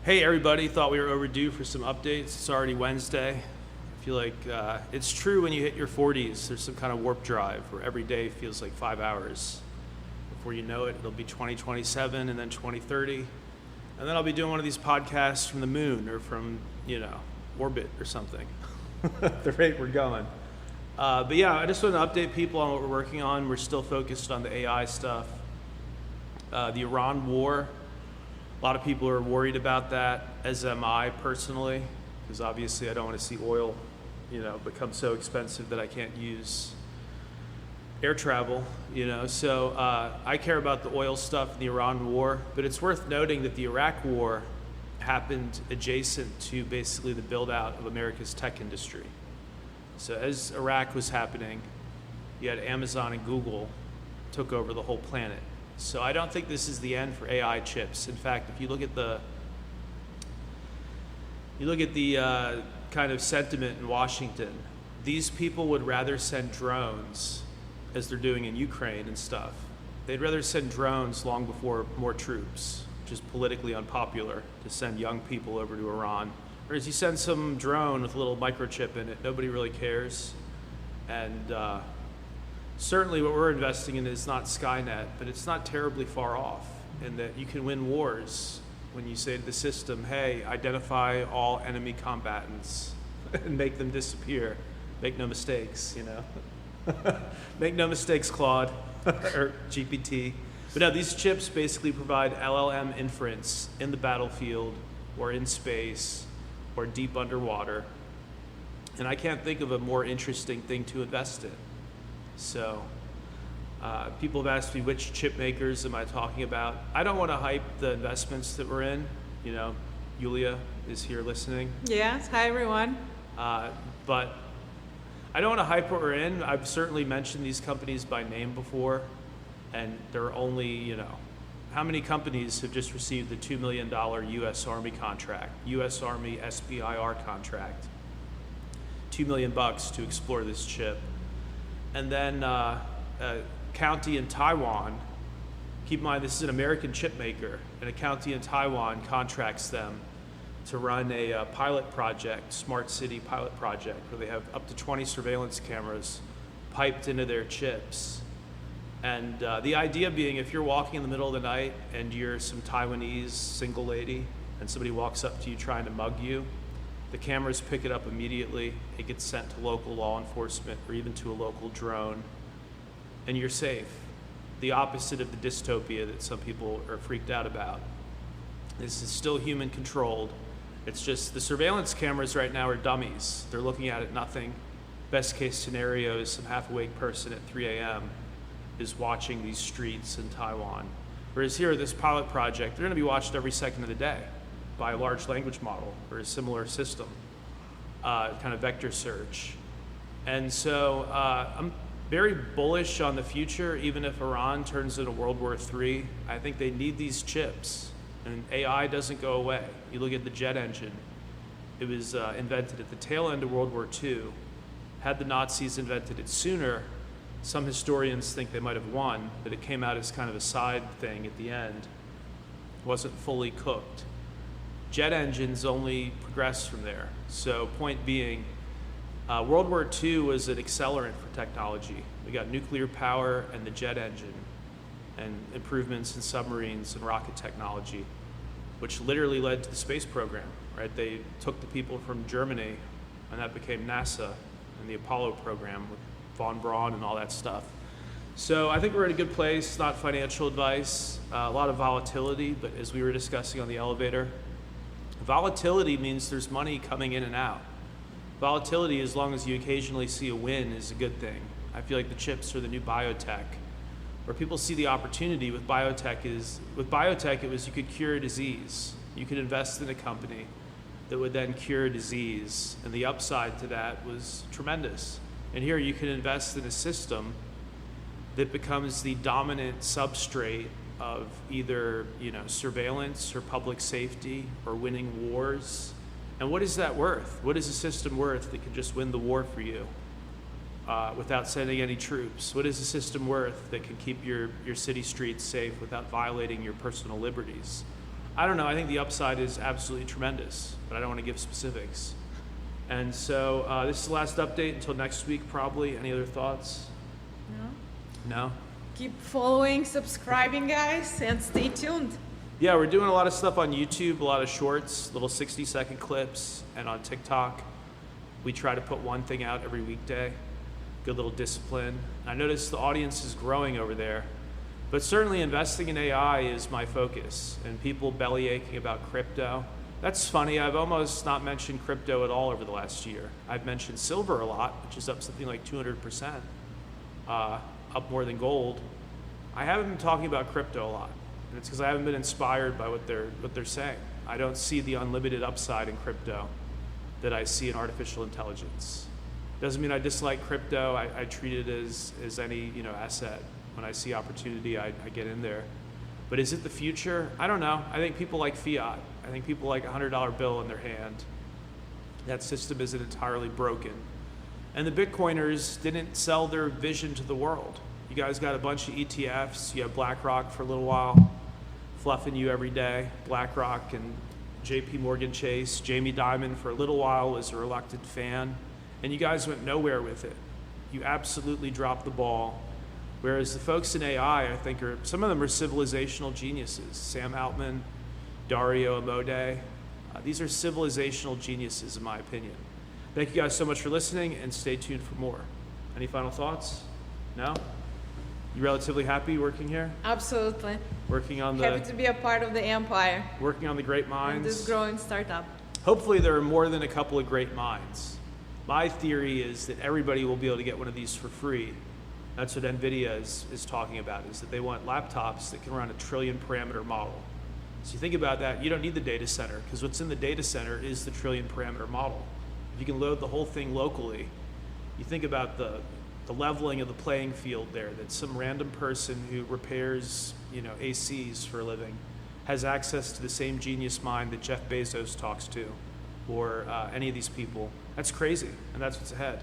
Hey everybody, thought we were overdue for some updates. It's already Wednesday. I feel like it's true when you hit your 40s, there's some kind of warp drive where every day feels like 5 hours. Before you know it, it'll be 2027 and then 2030. And then I'll be doing one of these podcasts from the moon or from, orbit or something. At the rate we're going. But yeah, I just want to update people on what we're working on. We're still focused on the AI stuff. The Iran war. A lot of people are worried about that, as am I personally, because obviously I don't want to see oil, become so expensive that I can't use air travel, So I care about the oil stuff in the Iran war, but it's worth noting that the Iraq war happened adjacent to basically the build out of America's tech industry. So as Iraq was happening, you had Amazon and Google took over the whole planet. So I don't think this is the end for AI chips. In fact, if you look at the kind of sentiment in Washington, these people would rather send drones, as they're doing in Ukraine and stuff. They'd rather send drones long before more troops, which is politically unpopular to send young people over to Iran. Whereas you send some drone with a little microchip in it, nobody really cares. And certainly what we're investing in is not Skynet, but it's not terribly far off, in that you can win wars when you say to the system, hey, identify all enemy combatants and make them disappear. Make no mistakes, Make no mistakes, Claude, or GPT. But no, these chips basically provide LLM inference in the battlefield or in space or deep underwater. And I can't think of a more interesting thing to invest in. So people have asked me which chip makers am I talking about. I don't want to hype the investments that we're in. Yulia is here listening. Yes, hi everyone. But I don't want to hype what we're in. I've certainly mentioned these companies by name before, and there are only, how many companies have just received the $2 million U.S. Army contract, U.S. Army SBIR contract, $2 million to explore this chip. And then a county in Taiwan, keep in mind this is an American chip maker, and a county in Taiwan contracts them to run a pilot project, smart city pilot project, where they have up to 20 surveillance cameras piped into their chips. And the idea being, if you're walking in the middle of the night and you're some Taiwanese single lady and somebody walks up to you trying to mug you, the cameras pick it up immediately. It gets sent to local law enforcement or even to a local drone, and you're safe. The opposite of the dystopia that some people are freaked out about. This is still human controlled. It's just the surveillance cameras right now are dummies. They're looking at nothing. Best case scenario is some half awake person at 3 a.m. is watching these streets in Taiwan. Whereas here, this pilot project, they're going to be watched every second of the day by a large language model or a similar system, kind of vector search. And so I'm very bullish on the future, even if Iran turns into World War III. I think they need these chips, and AI doesn't go away. You look at the jet engine. It was invented at the tail end of World War II. Had the Nazis invented it sooner, some historians think they might have won, but it came out as kind of a side thing at the end. It wasn't fully cooked. Jet engines only progressed from there. So point being, World War II was an accelerant for technology. We got nuclear power and the jet engine and improvements in submarines and rocket technology, which literally led to the space program, right? They took the people from Germany and that became NASA and the Apollo program with von Braun and all that stuff. So I think we're in a good place, not financial advice, a lot of volatility, but as we were discussing on the elevator, volatility means there's money coming in and out. Volatility, as long as you occasionally see a win, is a good thing. I feel like the chips are the new biotech. Where people see the opportunity with biotech it was you could cure a disease. You could invest in a company that would then cure a disease, and the upside to that was tremendous. And here you can invest in a system that becomes the dominant substrate of either surveillance or public safety or winning wars. And what is that worth? What is a system worth that can just win the war for you without sending any troops? What is a system worth that can keep your city streets safe without violating your personal liberties? I don't know. I think the upside is absolutely tremendous, but I don't want to give specifics. And so this is the last update until next week, probably. Any other thoughts? No? Keep following, subscribing, guys, and stay tuned. Yeah, we're doing a lot of stuff on YouTube, a lot of shorts, little 60-second clips, and on TikTok. We try to put one thing out every weekday. Good little discipline. I notice the audience is growing over there. But certainly investing in AI is my focus, and people belly aching about crypto. That's funny. I've almost not mentioned crypto at all over the last year. I've mentioned silver a lot, which is up something like 200%, up more than gold. I haven't been talking about crypto a lot, and it's because I haven't been inspired by what they're saying. I don't see the unlimited upside in crypto that I see in artificial intelligence. Doesn't mean I dislike crypto. I treat it as any asset. When I see opportunity, I get in there. But is it the future? I don't know. I think people like fiat. I think people like a $100 bill in their hand. That system isn't entirely broken. And the Bitcoiners didn't sell their vision to the world. You guys got a bunch of ETFs. You have BlackRock for a little while, fluffing you every day. BlackRock and JP Morgan Chase. Jamie Dimon for a little while was a reluctant fan. And you guys went nowhere with it. You absolutely dropped the ball. Whereas the folks in AI, I think, some of them are civilizational geniuses. Sam Altman, Dario Amodei. These are civilizational geniuses, in my opinion. Thank you guys so much for listening, and stay tuned for more. Any final thoughts? No? You relatively happy working here? Absolutely. Working on Happy to be a part of the empire. Working on the great minds. This growing startup. Hopefully there are more than a couple of great minds. My theory is that everybody will be able to get one of these for free. That's what NVIDIA is talking about, is that they want laptops that can run a 1 trillion parameter model. So you think about that, you don't need the data center, because what's in the data center is the 1 trillion parameter model. If you can load the whole thing locally, you think about the leveling of the playing field there, that some random person who repairs ACs for a living has access to the same genius mind that Jeff Bezos talks to, or any of these people. That's crazy, and that's what's ahead.